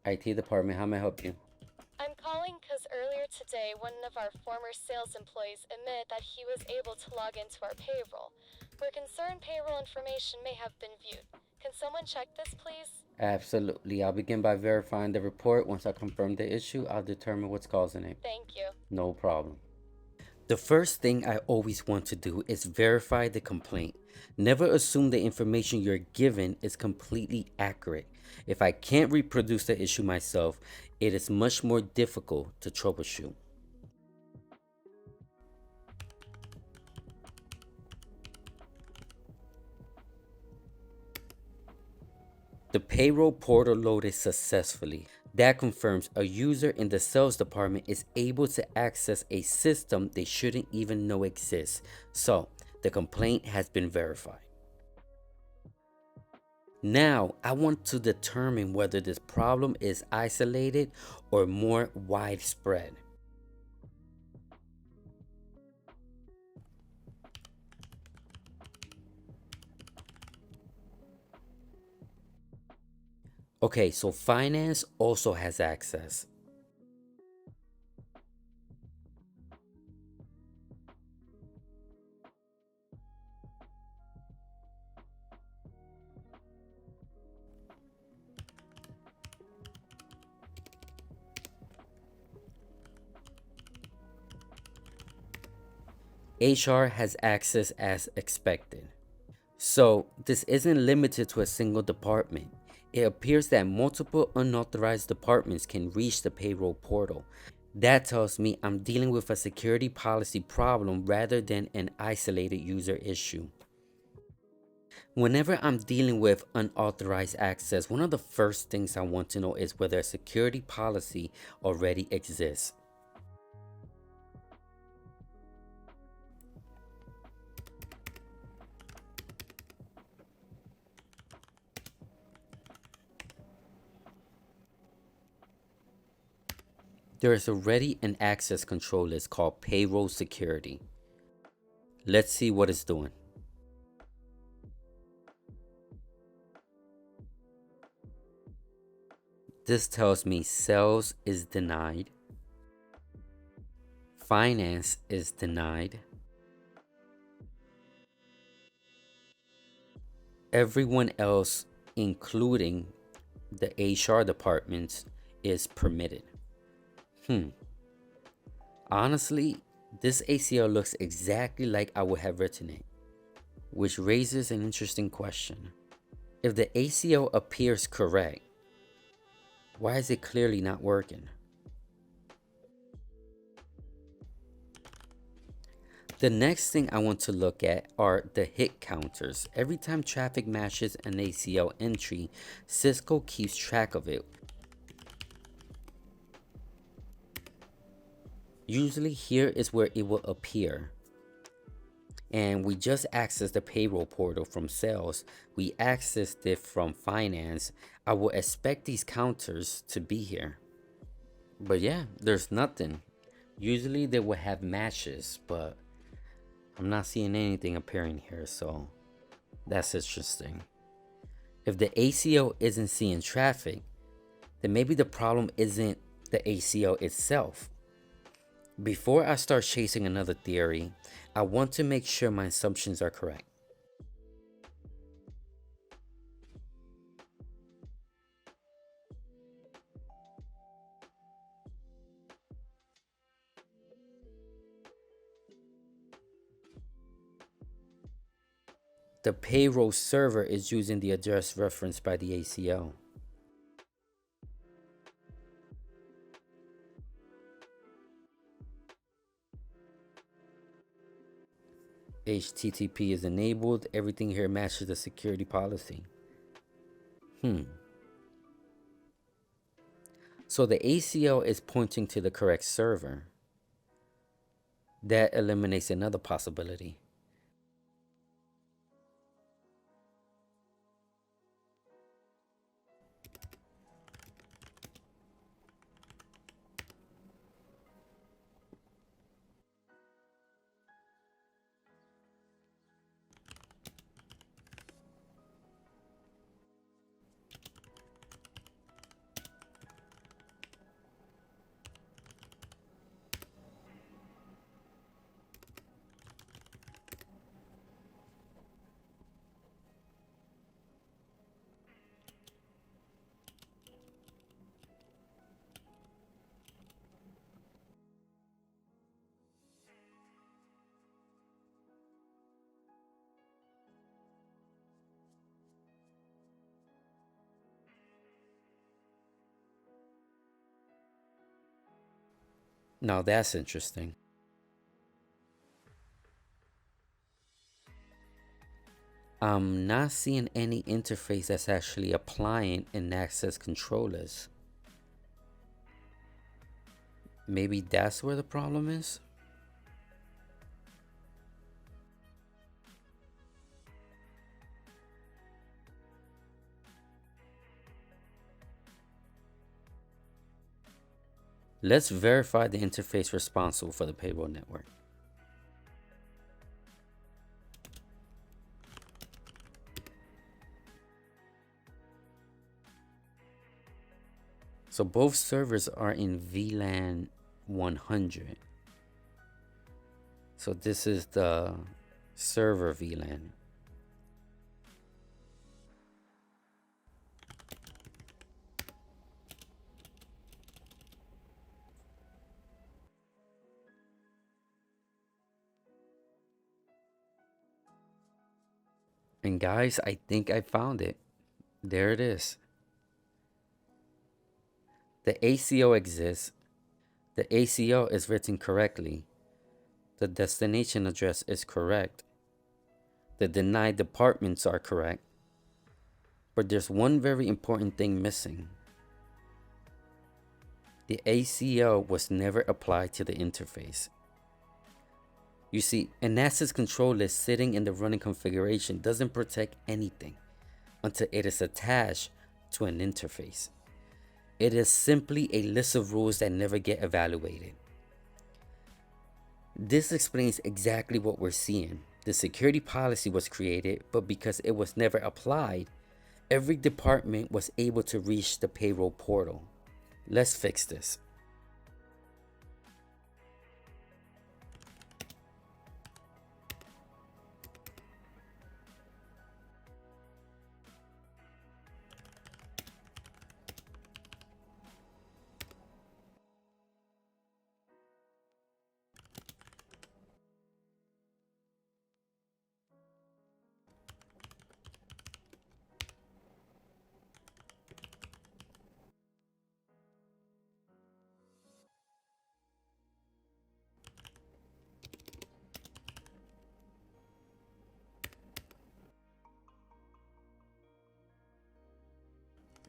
IT department, how may I help you? I'm calling because earlier today, one of our former sales employees admitted that he was able to log into our payroll. We're concerned payroll information may have been viewed. Can someone check this, please? Absolutely. I'll begin by verifying the report. Once I confirm the issue, I'll determine what's causing it. Thank you. No problem. The first thing I always want to do is verify the complaint. Never assume the information you're given is completely accurate. If I can't reproduce the issue myself, it is much more difficult to troubleshoot. The payroll portal loaded successfully. That confirms a user in the sales department is able to access a system they shouldn't even know exists. So, the complaint has been verified. Now, I want to determine whether this problem is isolated or more widespread. Okay, so finance also has access. HR has access as expected. So, this isn't limited to a single department. It appears that multiple unauthorized departments can reach the payroll portal. That tells me I'm dealing with a security policy problem rather than an isolated user issue. Whenever I'm dealing with unauthorized access, one of the first things I want to know is whether a security policy already exists. There is already an access control list called payroll security. Let's see what it's doing. This tells me sales is denied, finance is denied, everyone else, including the HR departments, is permitted. Honestly, this ACL looks exactly like I would have written it, which raises an interesting question. If the ACL appears correct, why is it clearly not working? The next thing I want to look at are the hit counters. Every time traffic matches an ACL entry, Cisco keeps track of it. Usually here is where it will appear. And we just accessed the payroll portal from sales. We accessed it from finance. I will expect these counters to be here. But yeah, there's nothing. Usually they would have matches, but I'm not seeing anything appearing here, so that's interesting. If the ACO isn't seeing traffic, then maybe the problem isn't the ACO itself. Before I start chasing another theory, I want to make sure my assumptions are correct. The payroll server is using the address referenced by the ACO. HTTP is enabled. Everything here matches the security policy. So the ACO is pointing to the correct server. That eliminates another possibility. Now that's interesting. I'm not seeing any interface that's actually applying in access controllers. Maybe that's where the problem is? Let's verify the interface responsible for the payroll network. So both servers are in VLAN 100. So this is the server VLAN. And guys, I think I found it. There it is. The ACO exists. The ACO is written correctly. The destination address is correct. The denied departments are correct. But there's one very important thing missing. The ACO was never applied to the interface. You see, an access control list sitting in the running configuration doesn't protect anything until it is attached to an interface. It is simply a list of rules that never get evaluated. This explains exactly what we're seeing. The security policy was created, but because it was never applied, every department was able to reach the payroll portal. Let's fix this.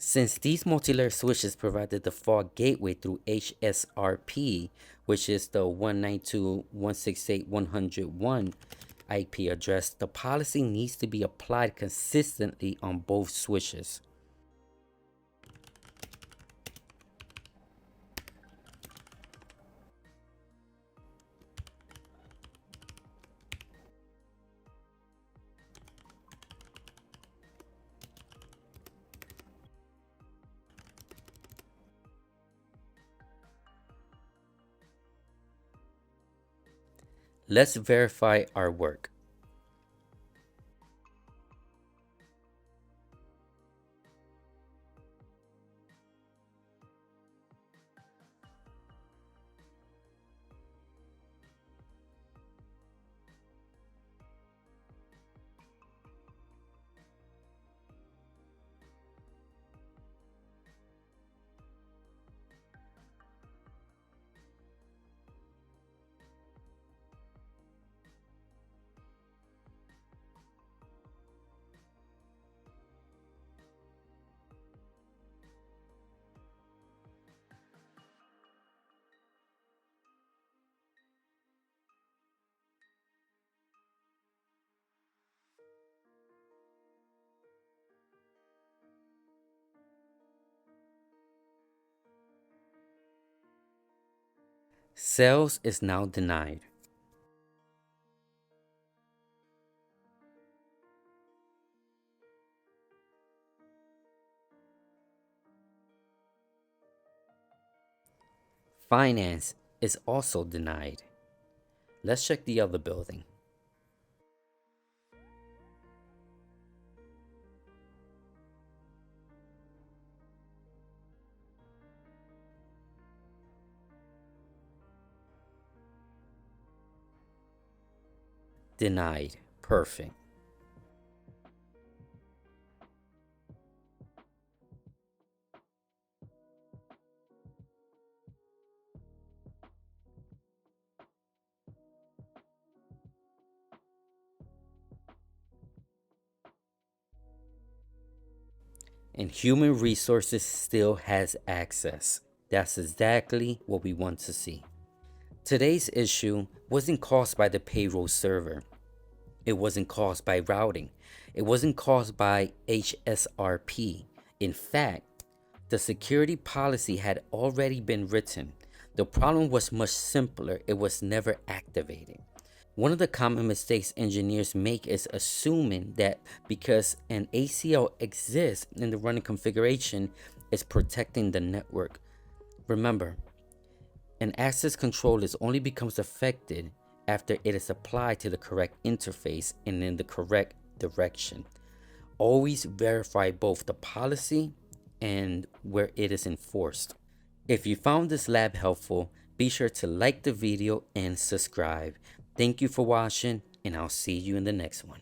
Since these multi-layer switches provide the default gateway through HSRP, which is the 192.168.101 IP address, the policy needs to be applied consistently on both switches. Let's verify our work. Sales is now denied. Finance is also denied. Let's check the other building. Denied. Perfect. and human resources still has access. That's exactly what we want to see. Today's issue wasn't caused by the payroll server. It wasn't caused by routing. It wasn't caused by HSRP. In fact, the security policy had already been written. The problem was much simpler. It was never activated. One of the common mistakes engineers make is assuming that because an ACL exists in the running configuration, it's protecting the network. Remember, an access control list only becomes effective after it is applied to the correct interface and in the correct direction. Always verify both the policy and where it is enforced. If you found this lab helpful, be sure to like the video and subscribe. Thank you for watching, and I'll see you in the next one.